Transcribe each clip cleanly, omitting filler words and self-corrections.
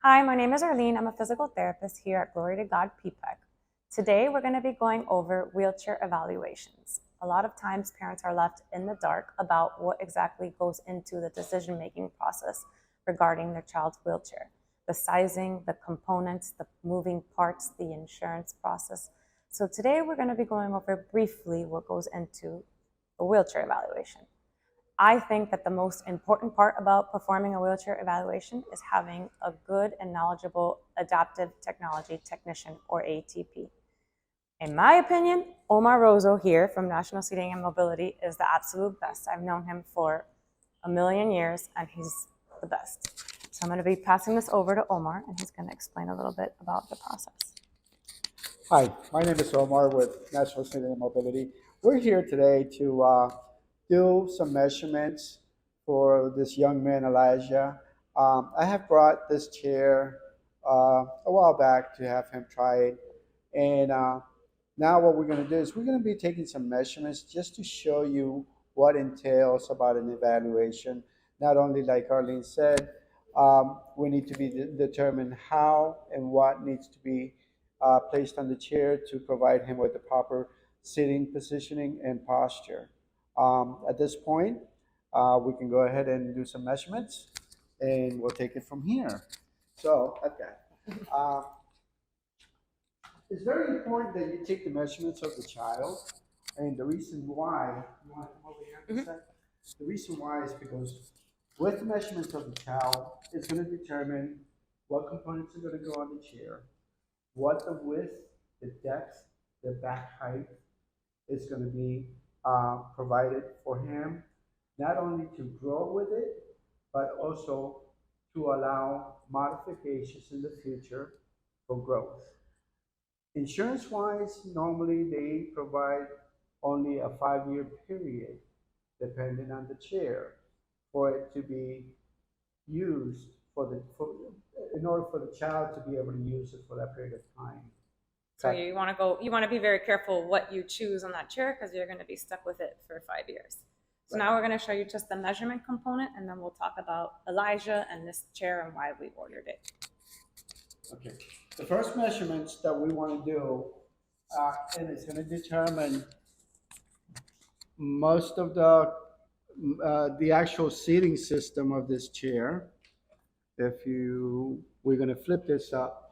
Hi, my name is Arlene. I'm a physical therapist here at Glory to God PPEC. Today, we're going to be going over wheelchair evaluations. A lot of times, parents are left in the dark about what exactly goes into the decision-making process regarding their child's wheelchair. The sizing, the components, the moving parts, the insurance process. So today, we're going to be going over briefly what goes into a wheelchair evaluation. I think that the most important part about performing a wheelchair evaluation is having a good and knowledgeable adaptive technology technician, or ATP. In my opinion, Omar Roseau here from National Seating and Mobility is the absolute best. I've known him for a million years and he's the best. So I'm going to be passing this over to Omar and he's going to explain a little bit about the process. Hi, my name is Omar with National Seating and Mobility. We're here today to do some measurements for this young man, Elijah. I have brought this chair a while back to have him try it. And now what we're going to do is we're going to be taking some measurements just to show you what entails about an evaluation. Not only, like Arlene said, we need to be determine how and what needs to be placed on the chair to provide him with the proper sitting positioning and posture. At this point, we can go ahead and do some measurements and we'll take it from here. So, okay. It's very important that you take the measurements of the child. And the reason why, you want to come over here for a sec? The reason why is because with the measurements of the child, it's going to determine what components are going to go on the chair, what the width, the depth, the back height is going to be provided for him, not only to grow with it, but also to allow modifications in the future for growth. Insurance-wise, normally they provide only a 5-year period, depending on the chair, for it to be used in order for the child to be able to use it for that period of time. So you want to be very careful what you choose on that chair because you're going to be stuck with it for 5 years. So now we're going to show you just the measurement component and then we'll talk about Elijah and this chair and why we ordered it. Okay, the first measurements that we want to do, and it's going to determine most of the actual seating system of this chair. We're going to flip this up.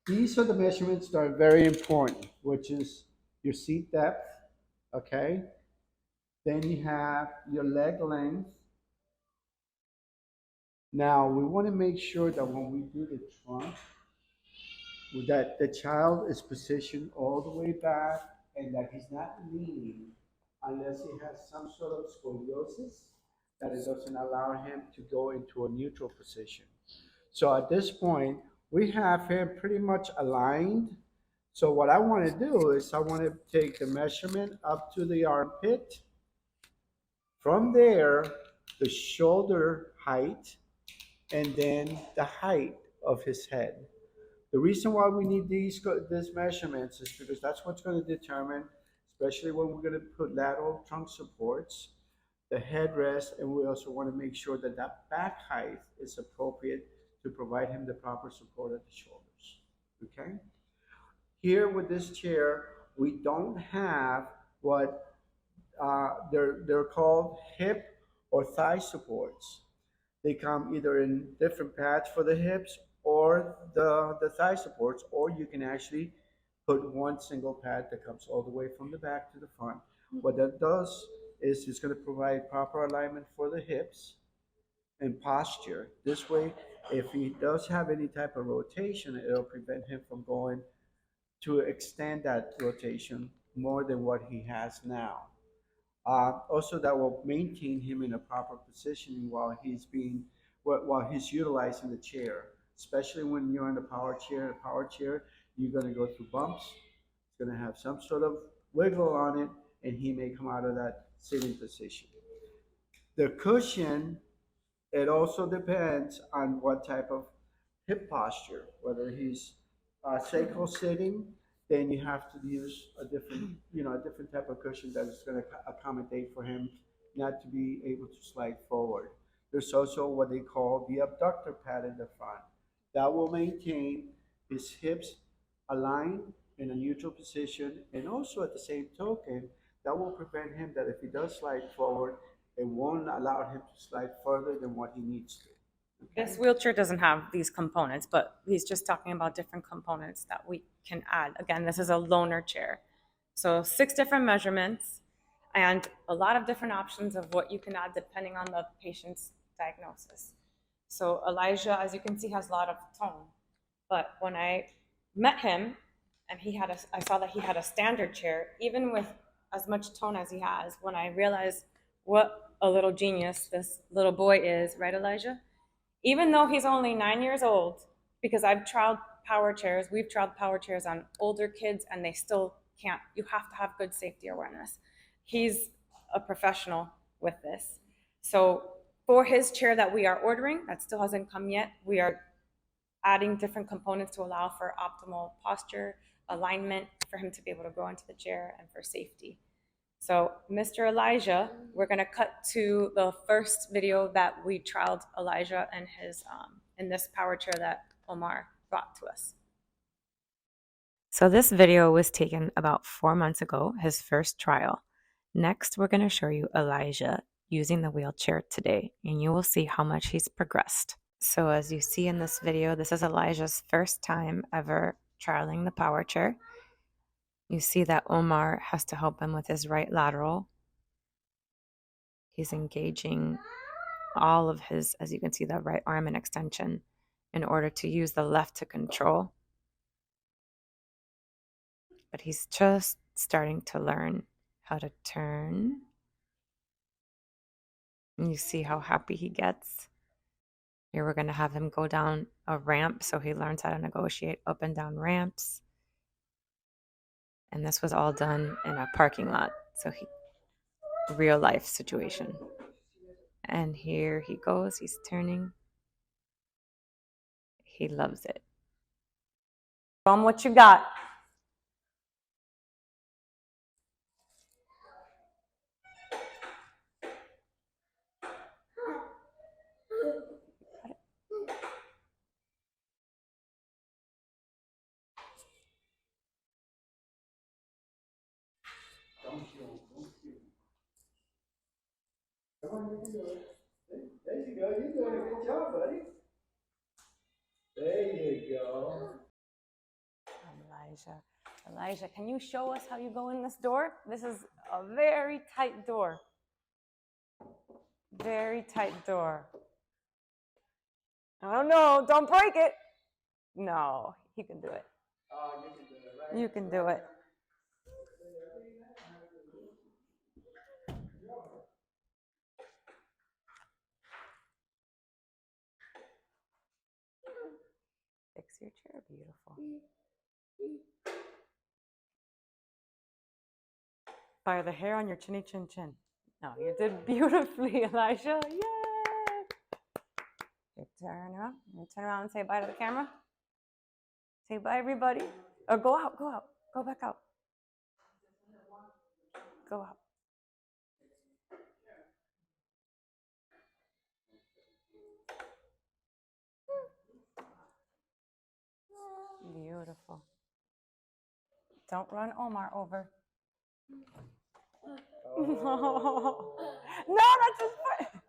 These are the measurements that are very important, which is your seat depth, okay? Then you have your leg length. Now, we want to make sure that when we do the trunk, that the child is positioned all the way back and that he's not leaning unless he has some sort of scoliosis that it doesn't allow him to go into a neutral position. So at this point, we have him pretty much aligned. So what I want to do is I want to take the measurement up to the armpit. From there, the shoulder height, and then the height of his head. The reason why we need these measurements is because that's what's going to determine, especially when we're going to put lateral trunk supports, the headrest, and we also want to make sure that that back height is appropriate to provide him the proper support at the shoulders. Okay? Here with this chair, we don't have what they're called hip or thigh supports. They come either in different pads for the hips or the thigh supports, or you can actually put one single pad that comes all the way from the back to the front. What that does is it's going to provide proper alignment for the hips and posture. This way, if he does have any type of rotation, it'll prevent him from going to extend that rotation more than what he has now. Also, that will maintain him in a proper position while he's utilizing the chair. Especially when you're in the power chair. A power chair, you're going to go through bumps. It's going to have some sort of wiggle on it, and he may come out of that sitting position. The cushion, it also depends on what type of hip posture. Whether he's sacral sitting, then you have to use a different type of cushion that is going to accommodate for him not to be able to slide forward. There's also what they call the abductor pad in the front. That will maintain his hips aligned in a neutral position, and also at the same token, that will prevent him that if he does slide forward, it won't allow him to slide further than what he needs to. This Okay? wheelchair doesn't have these components, but he's just talking about different components that we can add. Again, this is a loaner chair. So 6 different measurements and a lot of different options of what you can add depending on the patient's diagnosis. So Elijah, as you can see, has a lot of tone. But when I met him and I saw that he had a standard chair, even with as much tone as he has, when I realized what a little genius this little boy is, right, Elijah? Even though he's only 9 years old, because we've tried power chairs on older kids and they still can't, you have to have good safety awareness. He's a professional with this. So for his chair that we are ordering, that still hasn't come yet, we are adding different components to allow for optimal posture, alignment, for him to be able to go into the chair and for safety. So Mr. Elijah, we're gonna cut to the first video that we trialed Elijah and his in this power chair that Omar brought to us. So this video was taken about 4 months ago, his first trial. Next, we're gonna show you Elijah using the wheelchair today, and you will see how much he's progressed. So as you see in this video, this is Elijah's first time ever trialing the power chair. You see that Omar has to help him with his right lateral. He's engaging all of his, as you can see, the right arm in extension in order to use the left to control. But he's just starting to learn how to turn. And you see how happy he gets. Here we're going to have him go down a ramp so he learns how to negotiate up and down ramps. And this was all done in a parking lot. So real life situation. And here he goes, he's turning. He loves it. What you got? Come on, you can do it. There you go. You're doing a good job, buddy. There you go. Elijah, can you show us how you go in this door? This is a very tight door. Very tight door. Oh no, don't break it. No, he can do it. You can do it, right? You can do it. Fix your chair, beautiful. By the hair on your chinny chin chin. No, you did beautifully, Elijah. Yay! Okay, turn around. Turn around and say bye to the camera. Say bye, everybody. Or go out, go out. Go back out. Go out. Beautiful. Don't run Omar over. Oh. No, that's just fun.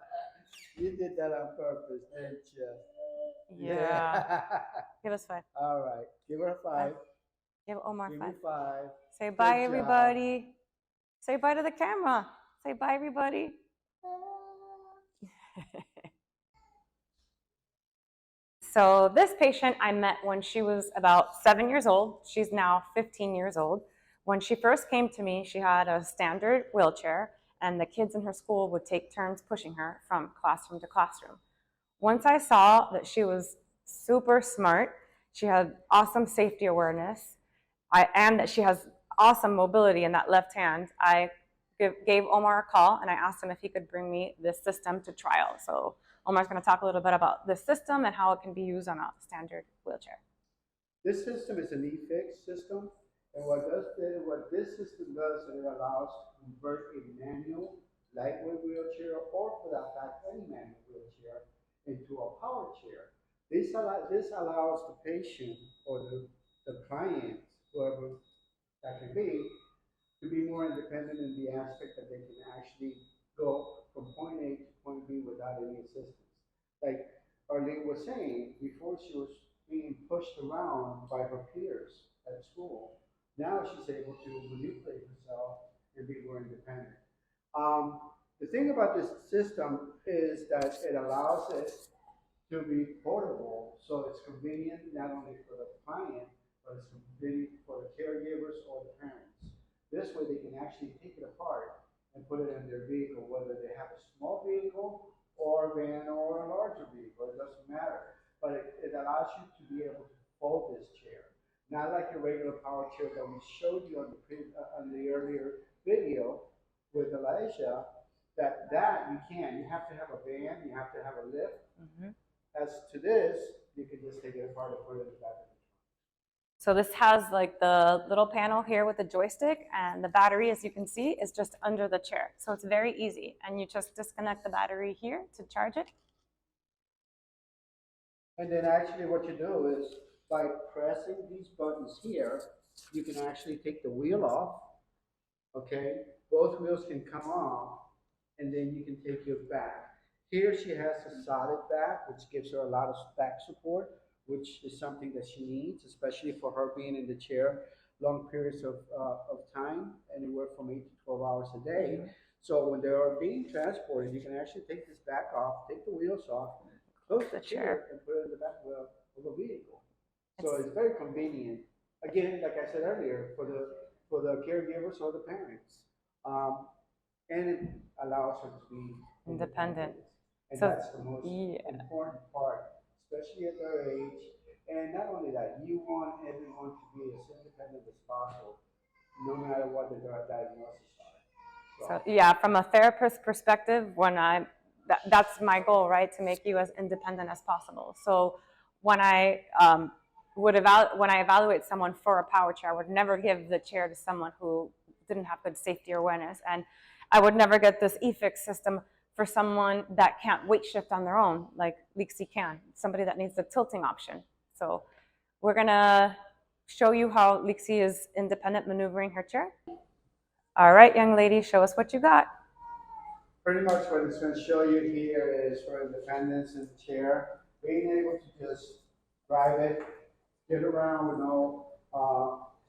You did that on purpose, didn't you? Yeah. Give us 5. All right. Give her a 5. Give Omar Give 5. me 5. Say Good bye, job. everybody. Say bye to the camera. Say bye, everybody. So this patient I met when she was about 7 years old. She's now 15 years old. When she first came to me, she had a standard wheelchair, and the kids in her school would take turns pushing her from classroom to classroom. Once I saw that she was super smart, she had awesome safety awareness, and that she has awesome mobility in that left hand, I gave Omar a call and I asked him if he could bring me this system to trial. So Omar's going to talk a little bit about this system and how it can be used on a standard wheelchair. This system is an Efix system, and what this system does, it allows to convert a manual lightweight wheelchair, or for that fact, any manual wheelchair, into a power chair. This allows the patient or the client, whoever that can be, to be more independent in the aspect that they can actually go from point A to point B without any assistance. Like Arlene was saying, before she was being pushed around by her peers at school. Now she's able to manipulate herself and be more independent. Um, the thing about this system is that it allows it to be portable, so it's convenient not only for the client, but it's convenient for the caregivers or the parents. This way they can actually take it apart and put it in their vehicle, whether they have a small vehicle or a van or a larger vehicle, it doesn't matter. But it allows you to be able to fold this chair. Not like a regular power chair that we showed you on the earlier video with Elijah, that you can. You have to have a van, you have to have a lift. As to this, you can just take it apart and put it in the back of the trunk. So this has like the little panel here with the joystick, and the battery, as you can see, is just under the chair. So it's very easy, and you just disconnect the battery here to charge it. And then actually what you do is by pressing these buttons here, you can actually take the wheel off, okay? Both wheels can come off, and then you can take your back. Here she has a solid back, which gives her a lot of back support, which is something that she needs, especially for her being in the chair long periods of time, anywhere from 8 to 12 hours a day. So when they are being transported, you can actually take this back off, take the wheels off, close the chair, and put it in the back of a vehicle. So it's very convenient. Again, like I said earlier, for the caregivers or the parents. And it allows her to be independent. And so that's the most important part, especially at their age. And not only that, you want everyone to be as independent as possible, no matter what the diagnosis are. So yeah, from a therapist perspective, that's my goal, right? To make you as independent as possible. So when I evaluate someone for a power chair, I would never give the chair to someone who didn't have good safety awareness, and I would never get this Efix system for someone that can't weight shift on their own, like Lexi can, somebody that needs the tilting option. So we're gonna show you how Lexi is independent maneuvering her chair. All right, young lady, show us what you got. Pretty much what it's going to show you here is for independence in the chair, being able to just drive it, get around with no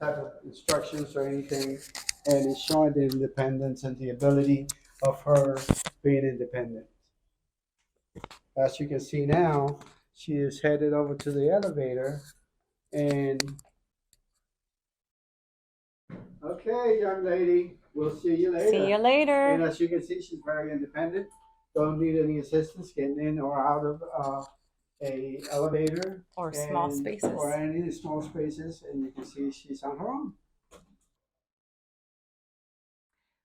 type of instructions or anything, and it's showing the independence and the ability of her being independent. As you can see now, she is headed over to the elevator, and okay, young lady, we'll see you later. See you later. And as you can see, she's very independent. Don't need any assistance getting in or out of a elevator or small spaces or any small spaces, and you can see she's on her own.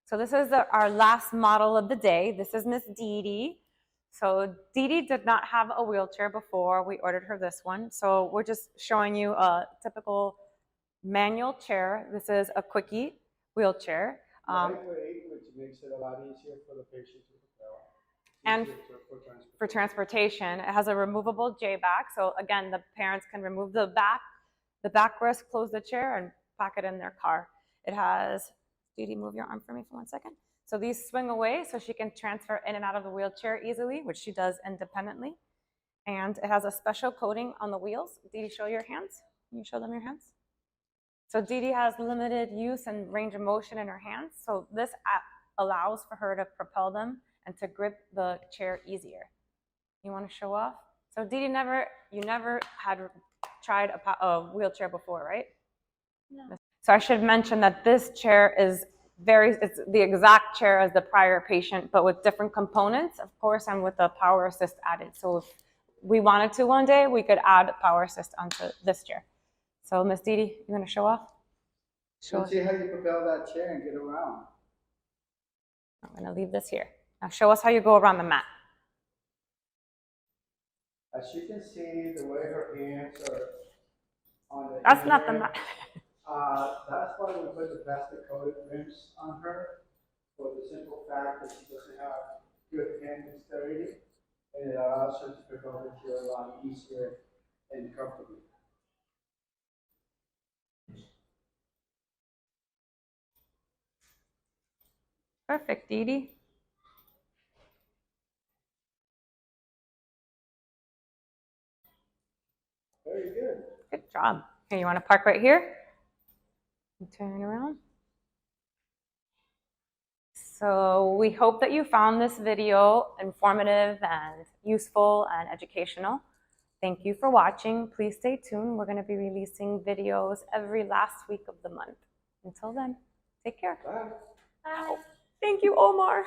So this is our last model of the day. This is Miss Dee Dee. So Dee Dee did not have a wheelchair before we ordered her this one. So we're just showing you a typical manual chair. This is a Quickie wheelchair. Lightweight, which makes it a lot easier for the patient to propel. And for transportation, it has a removable J-back. So again, the parents can remove the backrest, close the chair, and pack it in their car. It has, Dee Dee, move your arm for me for 1 second. So these swing away so she can transfer in and out of the wheelchair easily, which she does independently. And it has a special coating on the wheels. Dee Dee, show your hands. Can you show them your hands? So Dee Dee has limited use and range of motion in her hands. So this allows for her to propel them and to grip the chair easier. You want to show off? So Dee Dee, you never had tried a wheelchair before, right? No. So I should mention that this chair is it's the exact chair as the prior patient, but with different components, of course, and with the power assist added. So if we wanted to one day, we could add power assist onto this chair. So Miss Dee Dee, you want to show off? Let's see how you propel that chair and get around. I'm going to leave this here. Now show us how you go around the mat. As you can see, the way her hands are on the That's not the mat. That's why we put the plastic coated rims on her, for the simple fact that she doesn't have good hand dexterity. and it allows her to pick up the chair a lot easier and comfortably. Perfect, Dee Dee. Very good. Good job. Here, you want to park right here? And turn around. So we hope that you found this video informative and useful and educational. Thank you for watching. Please stay tuned. We're going to be releasing videos every last week of the month. Until then, take care. Bye. Bye. Thank you, Omar.